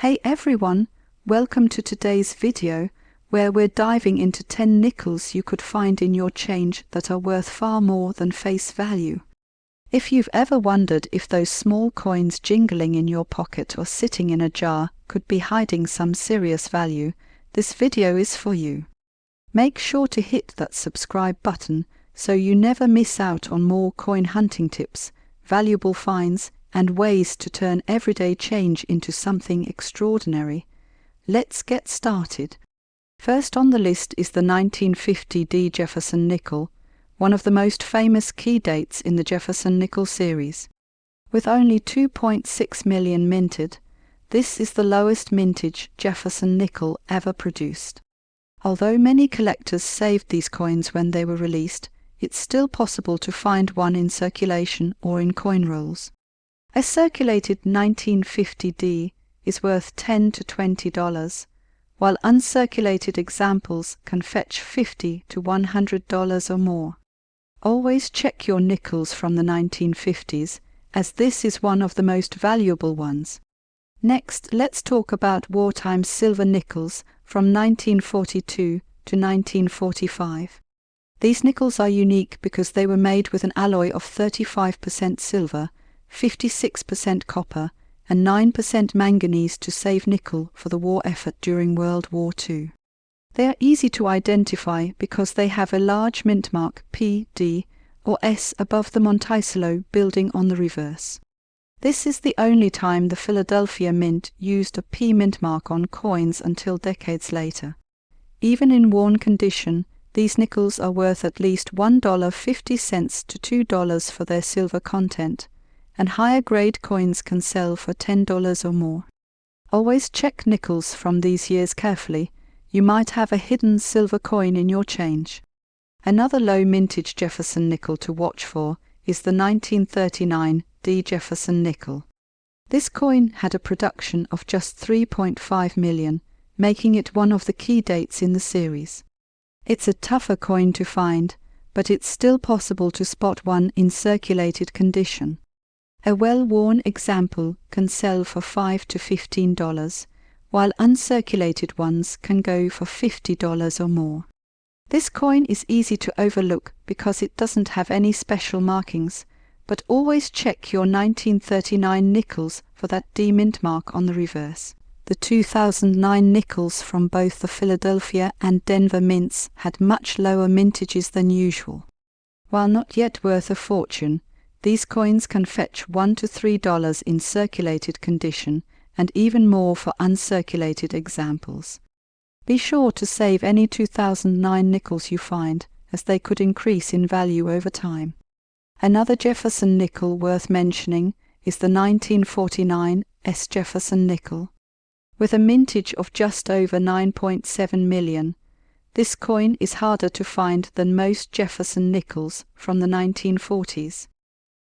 Hey everyone, welcome to today's video where we're diving into 10 nickels you could find in your change that are worth far more than face value. If you've ever wondered if those small coins jingling in your pocket or sitting in a jar could be hiding some serious value, this video is for you. Make sure to hit that subscribe button so you never miss out on more coin hunting tips, valuable finds, and ways to turn everyday change into something extraordinary. Let's get started. First on the list is the 1950 D Jefferson nickel, one of the most famous key dates in the Jefferson nickel series. With only 2.6 million minted, this is the lowest mintage Jefferson nickel ever produced. Although many collectors saved these coins when they were released, it's still possible to find one in circulation or in coin rolls. A circulated 1950 D is worth $10 to $20, while uncirculated examples can fetch $50 to $100 or more. Always check your nickels from the 1950s, as this is one of the most valuable ones. Next, let's talk about wartime silver nickels from 1942 to 1945. These nickels are unique because they were made with an alloy of 35% silver, 56% copper, and 9% manganese to save nickel for the war effort during World War II. They are easy to identify because they have a large mint mark P, D, or S above the Monticello building on the reverse. This is the only time the Philadelphia Mint used a P mint mark on coins until decades later. Even in worn condition, these nickels are worth at least $1.50 to $2 for their silver content, and higher grade coins can sell for $10 or more. Always check nickels from these years carefully. You might have a hidden silver coin in your change. Another low mintage Jefferson nickel to watch for is the 1939 D Jefferson nickel. This coin had a production of just 3.5 million, making it one of the key dates in the series. It's a tougher coin to find, but it's still possible to spot one in circulated condition. A well-worn example can sell for $5 to $15, while uncirculated ones can go for $50 or more. This coin is easy to overlook because it doesn't have any special markings, but always check your 1939 nickels for that D mint mark on the reverse. The 2009 nickels from both the Philadelphia and Denver mints had much lower mintages than usual. While not yet worth a fortune, these coins can fetch $1 to $3 in circulated condition and even more for uncirculated examples. Be sure to save any 2009 nickels you find, as they could increase in value over time. Another Jefferson nickel worth mentioning is the 1949 S Jefferson nickel. With a mintage of just over 9.7 million, this coin is harder to find than most Jefferson nickels from the 1940s.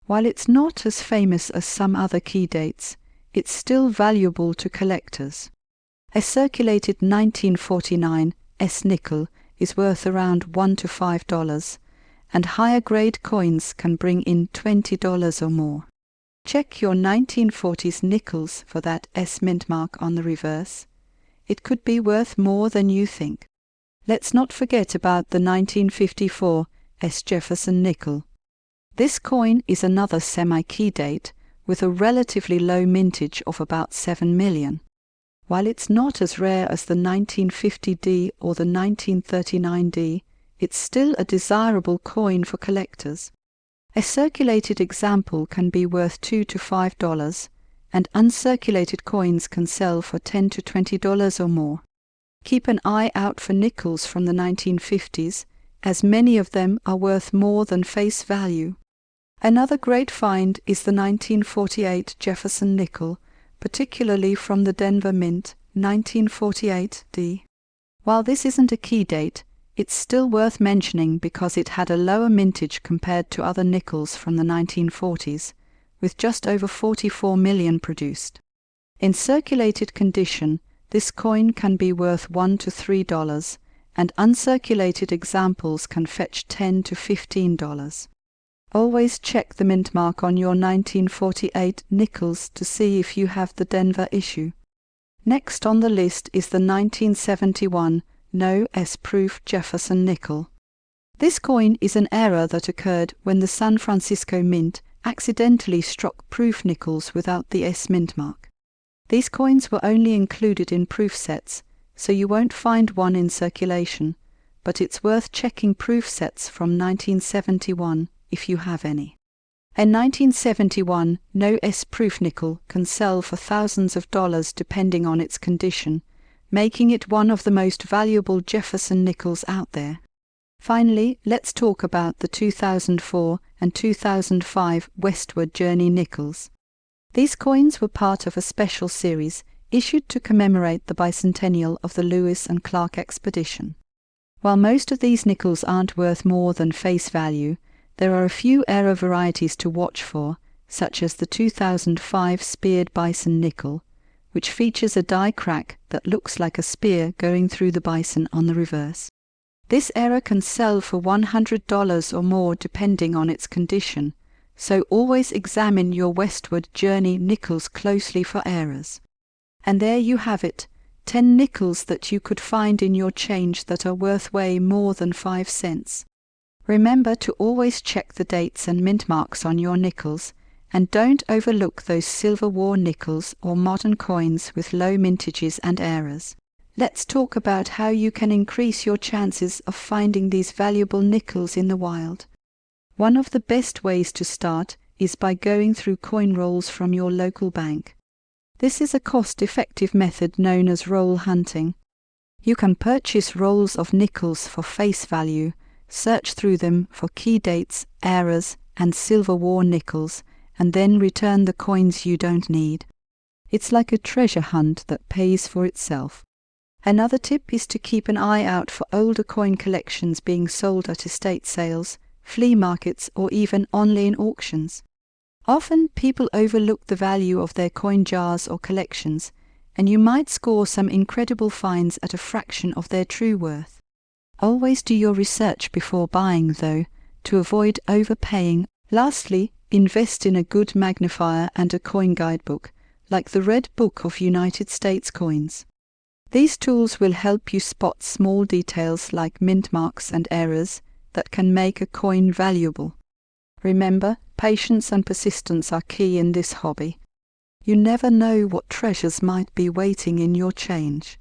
While it's not as famous as some other key dates, it's still valuable to collectors. A circulated 1949 S nickel is worth around $1 to $5, and higher grade coins can bring in $20 or more. Check your 1940s nickels for that S mint mark on the reverse. It could be worth more than you think. Let's not forget about the 1954 S Jefferson nickel. This coin is another semi-key date with a relatively low mintage of about 7 million. While it's not as rare as the 1950 D or the 1939 D, it's still a desirable coin for collectors. A circulated example can be worth $2 to $5, and uncirculated coins can sell for $10 to $20 or more. Keep an eye out for nickels from the 1950s, as many of them are worth more than face value. Another great find is the 1948 Jefferson nickel, particularly from the Denver Mint 1948 D. While this isn't a key date, it's still worth mentioning because it had a lower mintage compared to other nickels from the 1940s, with just over 44 million produced. In circulated condition, this coin can be worth $1 to $3, and uncirculated examples can fetch $10 to $15. Always check the mint mark on your 1948 nickels to see if you have the Denver issue. Next on the list is the 1971 No S proof Jefferson nickel. This coin is an error that occurred when the San Francisco Mint accidentally struck proof nickels without the S mint mark. These coins were only included in proof sets, so you won't find one in circulation, but it's worth checking proof sets from 1971 if you have any. A 1971 No S proof nickel can sell for thousands of dollars depending on its condition, making it one of the most valuable Jefferson nickels out there. Finally, let's talk about the 2004 and 2005 Westward Journey nickels. These coins were part of a special series issued to commemorate the bicentennial of the Lewis and Clark expedition. While most of these nickels aren't worth more than face value, there are a few error varieties to watch for, such as the 2005 Speared Bison nickel, which features a die crack that looks like a spear going through the bison on the reverse. This error can sell for $100 or more depending on its condition, so always examine your Westward Journey nickels closely for errors. And there you have it, 10 nickels that you could find in your change that are worth way more than 5 cents. Remember to always check the dates and mint marks on your nickels, and don't overlook those Silver War nickels or modern coins with low mintages and errors. Let's talk about how you can increase your chances of finding these valuable nickels in the wild. One of the best ways to start is by going through coin rolls from your local bank. This is a cost-effective method known as roll hunting. You can purchase rolls of nickels for face value, search through them for key dates, errors, and Silver War nickels, and then return the coins you don't need. It's like a treasure hunt that pays for itself. Another tip is to keep an eye out for older coin collections being sold at estate sales, flea markets, or even online auctions. Often people overlook the value of their coin jars or collections, and you might score some incredible finds at a fraction of their true worth. Always do your research before buying, though, to avoid overpaying. Lastly, invest in a good magnifier and a coin guidebook, like the Red Book of United States Coins. These tools will help you spot small details like mint marks and errors that can make a coin valuable. Remember, patience and persistence are key in this hobby. You never know what treasures might be waiting in your change.